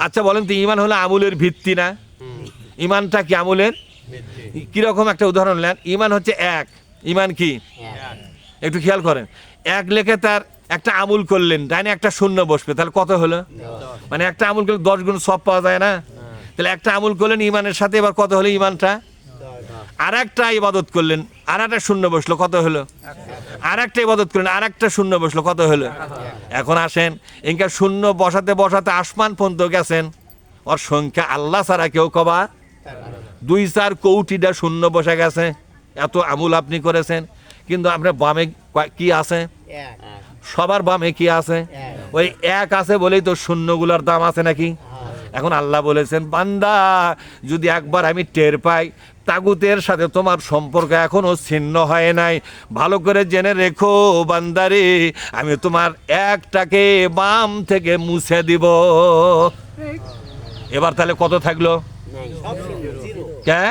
আচ্ছা বলেন তো, ইমান হলো আমলের ভিত্তি না? ইমানটা কি আমলের? কিরকম একটা উদাহরণ নেন। ইমান হচ্ছে এক। ইমান কি? একটু খেয়াল করেন, এক লেখে তার একটা আমল করলেন, ডাইনে একটা শূন্য বসবে, তাহলে কত হলো? মানে একটা আমল করলে 10 গুণ সব পাওয়া যায় না? তাহলে একটা আমল করলেন ইমানের সাথে, এবার কত হলো ইমানটা? আর একটা ইবাদত করলেন, আর একটা শূন্য বসলো, কত হলো? আর একটা ইবাদত করলেন, আর একটা শূন্য বসলো, কত হলো? এখন আসেন, ইনকা শূন্য বসাতে বসাতে আসমান পর্যন্ত গেছেন, ওর সংখ্যা আল্লাহ ছাড়া কেউ কবা 2-4 কোটিটা শূন্য বসে গেছে। এত আমল আপনি করেছেন, কিন্তু আপনার বামে কি আছে? সবার বামে কি আছে? ওই এক আছে বলেই তো শূন্যগুলোর দাম আছে নাকি? এখন আল্লাহ বলেছেন, বান্দা যদি একবার আমি টের পাই তাগুতের সাথে তোমার সম্পর্ক এখনো ছিন্ন হয় নাই, ভালো করে জেনে রেখো বান্দারে, আমি তোমার একটাকে বাম থেকে মুছে দিব। এবার তাহলে কত থাকলো? কে?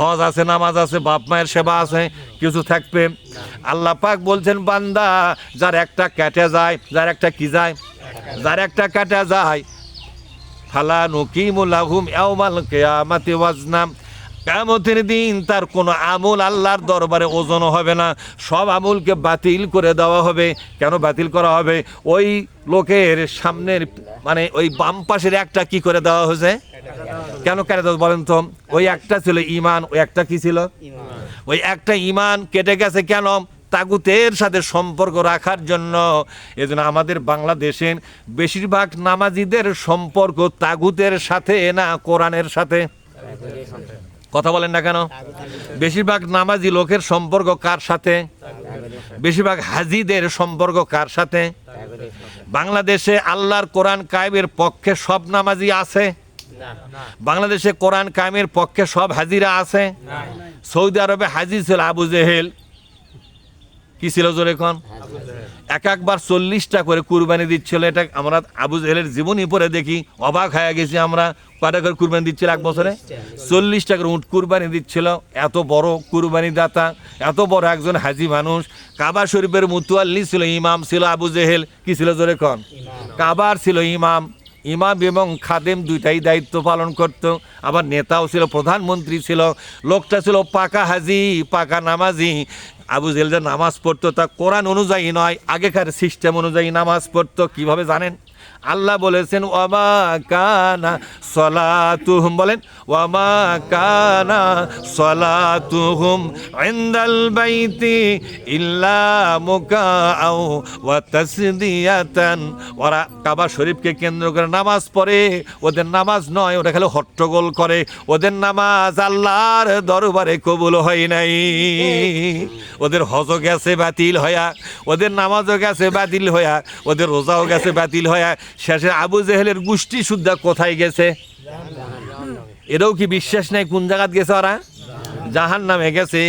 হজ আছে, নামাজ আছে, বাপ মায়ের সেবা আছে, কিছু থাকবে। আল্লাহ পাক বলছেন, বান্দা যার একটা কেটে যায়, যার একটা কি যায়, যার একটা কেটে যায়, ফালা নুকিমু লাহুম ইয়াউমাল কিয়ামাতি ওয়াজনা, কিয়ামতের দিন তার কোনো আমল আল্লাহর দরবারে ওজন হবে না, সব আমলকে বাতিল করে দেওয়া হবে। কেন বাতিল করা হবে? ওই লোকের সামনের মানে ওই বাম পাশের একটা কি করে দেওয়া হয়েছে? কেন কেটে দেওয়া বলেন তো? ওই একটা ছিল ইমান, ওই একটা কি ছিল? ওই একটা ইমান কেটে গেছে। কেন? তাগুতের সাথে সম্পর্ক রাখার জন্য। এজন্য আমাদের বাংলাদেশের বেশিরভাগ নামাজিদের সম্পর্ক তাগুতের সাথে না কোরআনের সাথে? কথা বলেন না কেন? বেশিরভাগ নামাজি লোকের সম্পর্ক কার সাথে? বেশিরভাগ হাজিদের সম্পর্ক কার সাথে? বাংলাদেশে আল্লাহর কোরআন কায়েমের পক্ষে সব নামাজি আছে? বাংলাদেশে কোরআন কায়েমের পক্ষে সব হাজিরা আছে? সৌদি আরবে হাজি ছিল আবু জেহেল, কি ছিল জোরে কোন? একবার 40টা করে কুরবানি দিচ্ছিল। এটা আমরা আবু জেহেলের জীবনী পড়ে দেখি, অবাক হয়ে গেছি আমরা। কয়টা করে কুরবানি দিচ্ছিল এক বছরে? 40টা করে উট কুরবানি দিচ্ছিল। এত বড় কুরবানি দাতা, এত বড় একজন হাজি মানুষ। কাবা শরীফের মুতাওয়াল্লি ছিল, ইমাম ছিল আবু জেহেল। কি ছিল জোরে কোন? কাবার ছিল ইমাম। ইমাম এবং খাদেম দুইটাই দায়িত্ব পালন করত। আবার নেতাও ছিল, প্রধানমন্ত্রী ছিল। লোকটা ছিল পাকা হাজি, পাকা নামাজি। আবু জেহেল যে নামাজ পড়তো তা কোরআন অনুযায়ী নয়, আগেকার সিস্টেম অনুযায়ী নামাজ পড়তো। কিভাবে জানেন? আল্লাহ বলেছেন, ওয়ামা কানা সলাতুহুম, বলেন ওয়ামা কানা সলাতুহুম ইনদাল বাইতি ইল্লা মুকাআও ওয়া তাসদিয়াতান। ওরা কাবা শরীফকে কেন্দ্র করে নামাজ পড়ে, ওদের নামাজ নয়, ওরা খালি হট্টগোল করে। ওদের নামাজ আল্লাহর দরবারে কবুল হয় নাই। ওদের হজও গেছে বাতিল হয়া, ওদের নামাজও গেছে বাতিল হয়া, ওদের রোজাও গেছে বাতিল হয়া। শেষে আবু জেহেলের গোষ্ঠী শুদ্ধা কোথায় গেছে? এরাও কি বিশ্বাস নেই কোন জায়গায় গেছে? ওরা জাহান্নামে গেছে।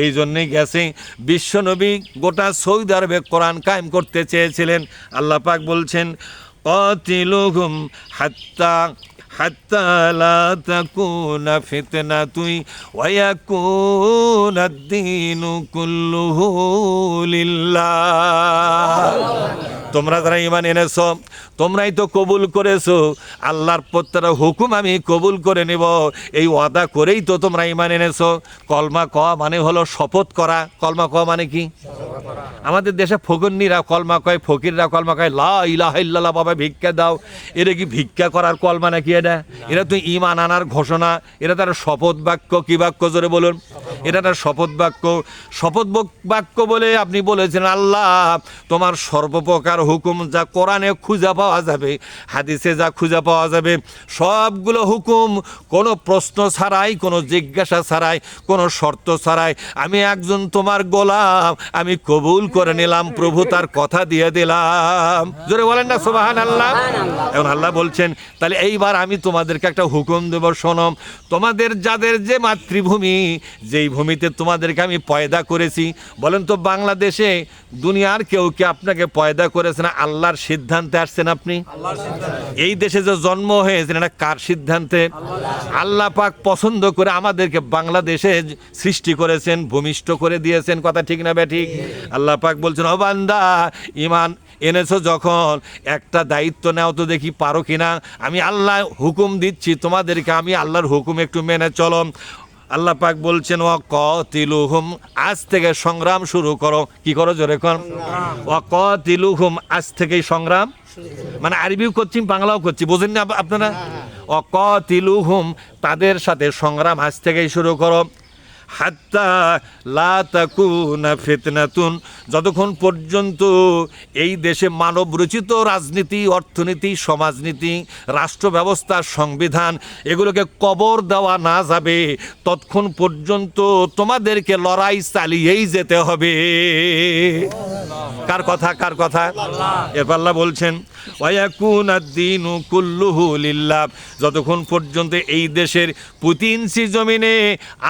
এই জন্যই গেছে। বিশ্বনবী গোটা সৌদি আরবে কোরআন কায়েম করতে চেয়েছিলেন। আল্লাহ পাক বলছেন, কাতিলুহুম হাত্তা হাত্তা লা তাকুনা ফিতনাতুন ওয়া ইয়াকুনাদ দীনু কুল্লুহু লিল্লাহ। তোমরা যারা ঈমান এনেছো, তোমরাই তো কবুল করেছো আল্লাহর প্রত্যেকটা হুকুম আমি কবুল করে নেব, এই ওয়াদা করেই তো তোমরা ঈমান এনেছো। কলমা ক মানে হলো শপথ করা। কলমা ক মানে কি? আমাদের দেশে ফকিররা কলমা কয়, ফকিররা কলমা কয় লা ইলাহা ইল্লাল্লাহ, বাবা ভিক্ষা দাও। এরা কি ভিক্ষা করার কলমা নাকি এটা? এরা তো ঈমান আনার ঘোষণা। এটা তার শপথ বাক্য। কি বাক্য জোরে বলুন? এটা তার শপথ বাক্য। শপথ বাক্য বলে আপনি বলেছেন, আল্লাহ তোমার সর্বপ্রকার হুকুম যা কোরআনে খুঁজে পাওয়া যাবে, হাদিসে যা খুঁজে পাওয়া যাবে, সবগুলো হুকুম কোনো প্রশ্ন ছাড়াই, কোনো জিজ্ঞাসা ছাড়াই, কোনো শর্ত ছাড়াই আমি একজন তোমার গোলাম, আমি কবুল করে নিলাম। প্রভু তার কথা দিয়ে দিলাম। জোরে বলেন না সুবহানাল্লাহ। এখন আল্লাহ বলছেন, তাহলে এইবার আমি তোমাদেরকে একটা হুকুম দেব, শোনো। তোমাদের যাদের যে মাতৃভূমি, যেই ভূমিতে তোমাদেরকে আমি পয়দা করেছি, বলেন তো বাংলাদেশে দুনিয়ার কেউ কি আপনাকে পয়দা করেছেন? আল্লাহর সিদ্ধান্তে আসছেন আপনি। এই দেশে যে জন্ম হয়েছেন, এটা কার সিদ্ধান্তে? আল্লাহ পাক পছন্দ করে আমাদেরকে বাংলাদেশে সৃষ্টি করেছেন, ভূমিষ্ঠ করে দিয়েছেন। কথা ঠিক না বে ঠিক? আল্লাহ পাক বলছেন, ও বান্দা, ঈমান এনেছো যখন একটা দায়িত্ব নাও তো দেখি পারো কিনা। আমি আল্লাহ হুকুম দিচ্ছি তোমাদেরকে, আমি আল্লাহর হুকুম একটু মেনে চলো। আল্লাহ পাক বলছেন ওয়াকাতিলুহুম, আজ থেকে সংগ্রাম শুরু করো। কি করো জোরে কোন? ওয়াকাতিলুহুম, আজ থেকেই সংগ্রাম। মানে আরবিও করছি বাংলাও করছি, বোঝেন না আপনারা? ওয়াকাতিলুহুম, তাদের সাথে সংগ্রাম আজ থেকেই শুরু করো। হাত্তা লা তাকুনা ফিতনাতুন, যতক্ষণ পর্যন্ত এই দেশে মানব রচিত রাজনীতি, অর্থনীতি, সমাজনীতি, রাষ্ট্র ব্যবস্থা, সংবিধান এগুলোকে কবর দেওয়া না যাবে, ততক্ষণ পর্যন্ত তোমাদেরকে লড়াই চালিয়েই যেতে হবে। কার কথা? কার কথা? এরপর আল্লাহ বলছেন ওয়ায়াকুনাদ-দীনু কুল্লুহু লিল্লাহ, যতক্ষণ পর্যন্ত এই দেশের প্রতি ইঞ্চি জমিনে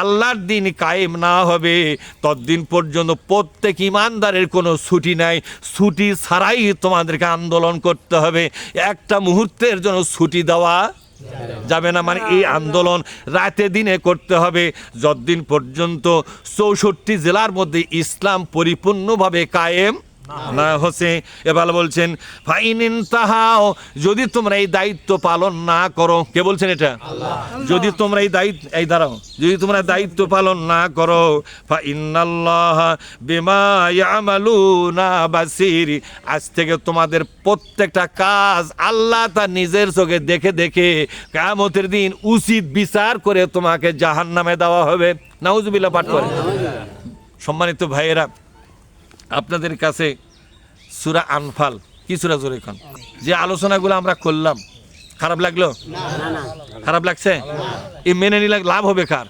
আল্লাহর দিন কায়েম না হবে, ততদিন পর্যন্ত প্রত্যেক ইমানদারের কোনো ছুটি নাই। ছুটি ছাড়াই তোমাদেরকে আন্দোলন করতে হবে, একটা মুহূর্তের জন্য ছুটি দেওয়া যাবে না। মানে এই আন্দোলন রাতে দিনে করতে হবে যতদিন পর্যন্ত 64 জেলার মধ্যে ইসলাম পরিপূর্ণভাবে কায়েম না হচ্ছে। এবার বলছেন ফাইনিন তাহাও, যদি তোমরা এই দায়িত্ব পালন না করো। কে বলছেন এটা? যদি তোমরা এই দায়িত্ব, এই দাঁড়াও, যদি তোমরা দায়িত্ব পালন না করো, ফাইন্নাল্লাহা বিমা ইয়ামালুনা বাসীর, আজ থেকে তোমাদের প্রত্যেকটা কাজ আল্লাহ তার নিজের চোখে দেখে দেখে কিয়ামতের দিন উচিত বিচার করে তোমাকে জাহান্নামে দেওয়া হবে। নাউজুবিল্লাহ পাঠ করে। সম্মানিত ভাইয়েরা, আপনাদের কাছে সূরা আনফাল, কি সূরা জোরে খান, যে আলোচনাগুলো আমরা করলাম, খারাপ লাগলো? খারাপ লাগছে? এই মেনে নিলে লাভ হবে কার?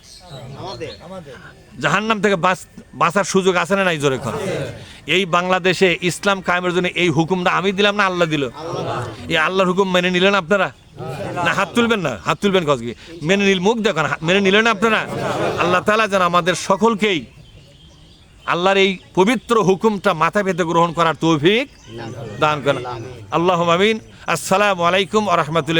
জাহান্নাম থেকে বাঁচার সুযোগ আছে না নাই? জোরে খান। এই বাংলাদেশে ইসলাম কায়েমের জন্য এই হুকুমটা আমি দিলাম না আল্লাহ দিল? এই আল্লাহর হুকুম মেনে নিলেন আপনারা? না হাত তুলবেন না, হাত তুলবেন কসকি মেনে নিল, মুখ দেখান, মেনে নিলেন আপনারা? আল্লাহ তাআলা যেন আমাদের সকলকেই আল্লাহর এই পবিত্র হুকুমটা মাথা পেতে গ্রহণ করার তৌফিক দান করেন। আল্লাহুম্মা আমিন। আসসালামু আলাইকুম ওয়া রাহমাতুল্লাহ।